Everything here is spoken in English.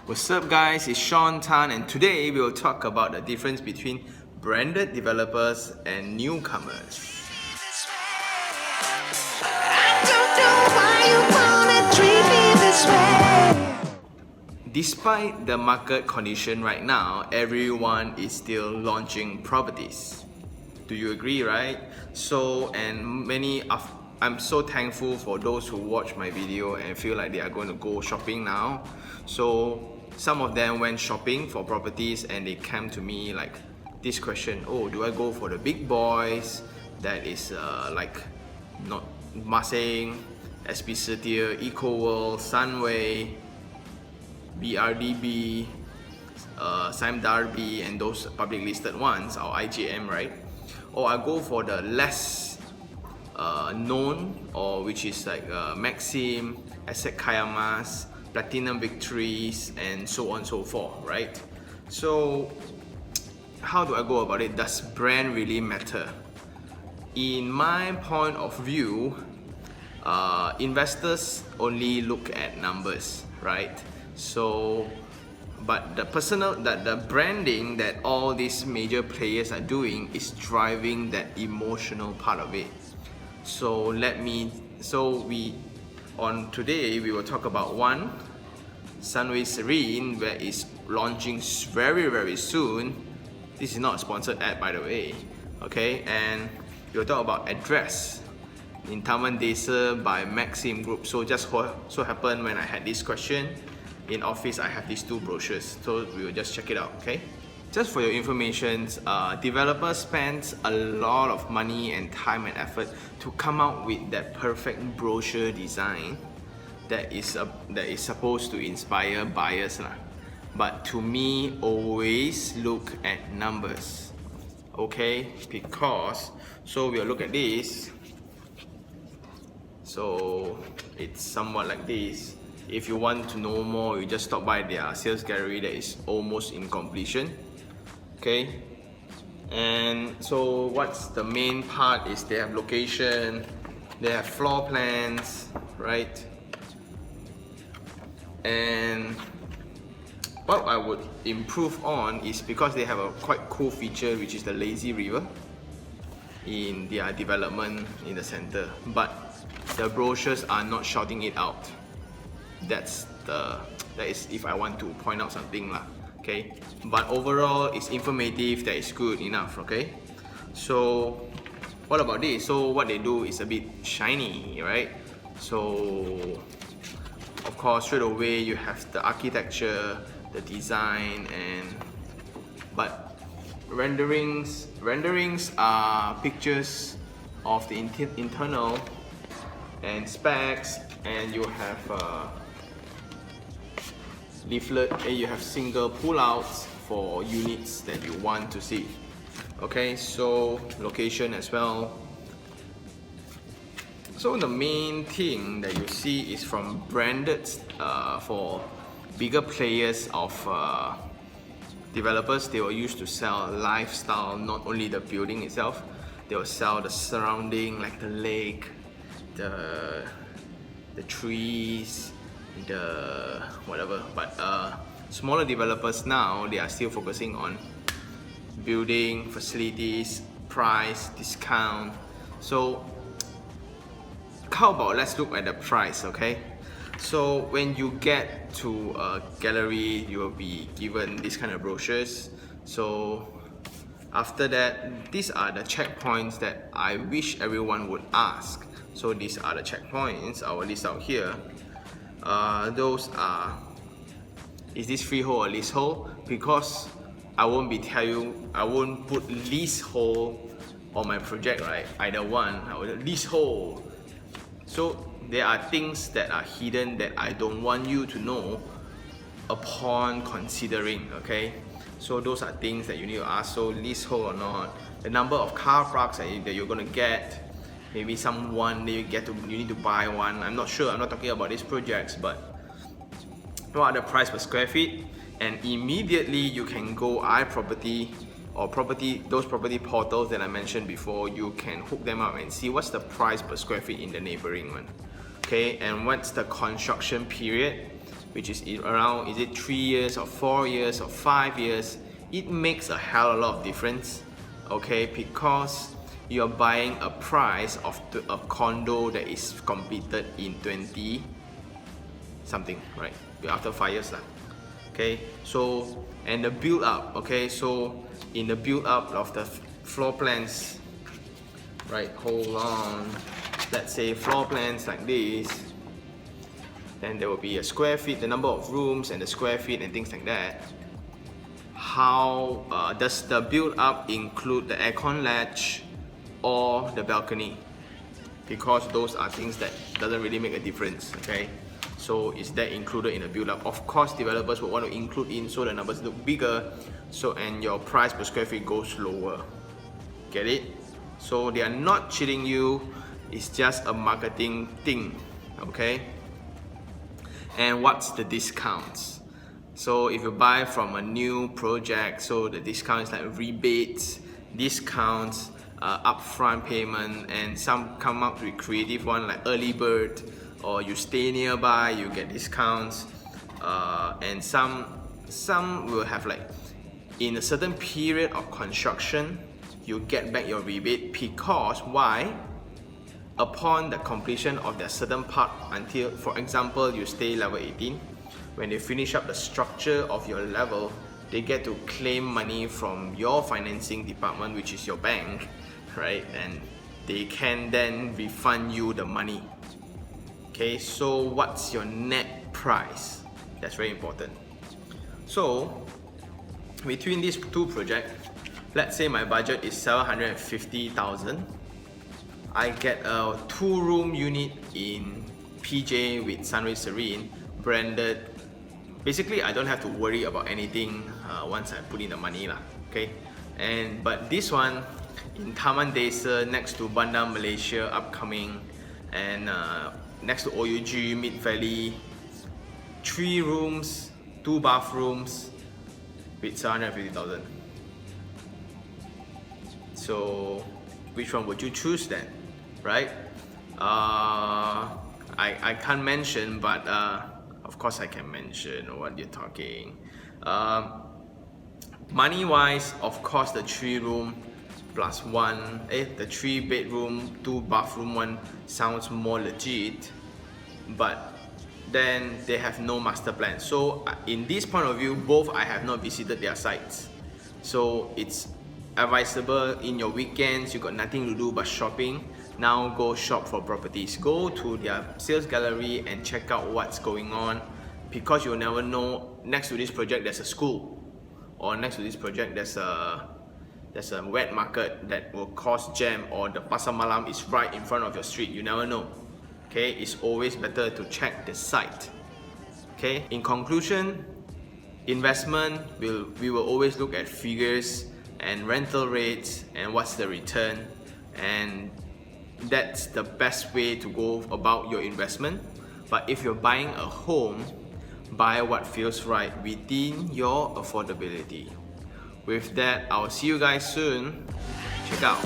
What's up guys, it's Sean Tan and today we'll talk about the difference between branded developers and newcomers. Despite the market condition right now, everyone is still launching properties. Do you agree, right? I'm so thankful for those who watch my video and feel like they are going to go shopping now. So some of them went shopping for properties and they came to me like this question: oh, do I go for the big boys that is like not Masing, SP Setia, EcoWorld, Sunway, BRDB, Sime Darby, and those public listed ones, or IGM, right? Or I go for the less known, or which is like Maxim, Asset Kayamas, Platinum Victories, and so on and so forth, right? So how do I go about it? Does brand really matter? In my point of view, investors only look at numbers, right? So, but the branding that all these major players are doing is driving that emotional part of it. Today we will talk about one, Sunway Serene, where it's launching very soon. This is not a sponsored ad, by the way. Okay, and we'll talk about Address in Taman Desa by Maxim Group. So just so happened when I had this question in office, I have these two brochures, so we will just check it out. Okay, just for your information, developers spend a lot of money and time and effort to come out with that perfect brochure design that is supposed to inspire buyers lah. But to me, always look at numbers. Okay, because so we'll look at this. So it's somewhat like this. If you want to know more, you just stop by their sales gallery that is almost in completion. Okay, and so what's the main part is they have location, they have floor plans, right? And what I would improve on is because they have a quite cool feature, which is the lazy river in their development in the center, but the brochures are not shouting it out. That is if I want to point out something lah. Okay, but overall it's informative, that is good enough. Okay, so what about this? So what they do is a bit shiny, right? So of course straight away you have the architecture, the design, but renderings are pictures of the internal and specs, and you have leaflet, and you have single pullouts for units that you want to see. Okay, so location as well. So the main thing that you see is from branded for bigger players of developers. They will use to sell lifestyle, not only the building itself. They will sell the surrounding, like the lake, the trees, the whatever. But smaller developers now, they are still focusing on building, facilities, price, discount. So how about let's look at the price, okay? So when you get to a gallery, you will be given this kind of brochures. So after that, these are the checkpoints that I wish everyone would ask. So these are the checkpoints I will list out here. Those are, is this freehold or leasehold? Because I won't put leasehold on my project, right? Either one, I will leasehold. So there are things that are hidden that I don't want you to know upon considering, okay? So those are things that you need to ask. So leasehold or not, the number of car parks that you're gonna get, maybe someone you need to buy one. I'm not sure, I'm not talking about these projects, but what are the price per square feet? And immediately you can go iProperty or those property portals that I mentioned before. You can hook them up and see what's the price per square feet in the neighboring one. Okay, and what's the construction period? which is around, is it 3 years or 4 years or 5 years, it makes a hell of a lot of difference, okay? Because you're buying a price of a condo that is completed in 20 something, right? After 5 years lah. Okay, so and the build up, okay, so in the build up of the floor plans, right, hold on, let's say floor plans like this, then there will be a square feet, the number of rooms and the square feet and things like that. How does the build up include the aircon latch or the balcony? Because those are things that doesn't really make a difference, okay? So is that included in the build up? Of course, developers will want to include in so the numbers look bigger, so and your price per square feet goes lower. Get it? So they are not cheating you, it's just a marketing thing, okay? And what's the discounts? So if you buy from a new project, so the discount is like rebates, discounts, upfront payment, and some come up with creative one like early bird, or you stay nearby, you get discounts, and some will have like in a certain period of construction, you get back your rebate. Because why? Upon the completion of that certain part, until, for example, you stay level 18, when they finish up the structure of your level, they get to claim money from your financing department, which is your bank, right? And they can then refund you the money. Okay, so what's your net price? That's very important. So between these two projects, let's say my budget is 750,000. I get a 2-room unit in PJ with Sunray Serene, branded. Basically, I don't have to worry about anything once I put in the money lah. Okay, but this one in Taman Desa next to Bandar Malaysia upcoming, and next to OUG Mid Valley, 3 rooms, 2 bathrooms with 750,000. So which one would you choose then, right? I can't mention, but of course I can mention what you're talking. Money wise, of course the 3-room plus 1, the 3-bedroom 2-bathroom one sounds more legit, but then they have no master plan. So in this point of view, both I have not visited their sites, so it's advisable in your weekends, you got nothing to do but shopping, now go shop for properties. Go to their sales gallery and check out what's going on, because you'll never know, next to this project there's a school, or next to this project there's a wet market that will cause jam, or the Pasar Malam is right in front of your street. You never know. Okay, it's always better to check the site. Okay, in conclusion, investment, we will always look at figures and rental rates and what's the return, and that's the best way to go about your investment. But if you're buying a home, buy what feels right within your affordability. With that, I'll see you guys soon. Check out.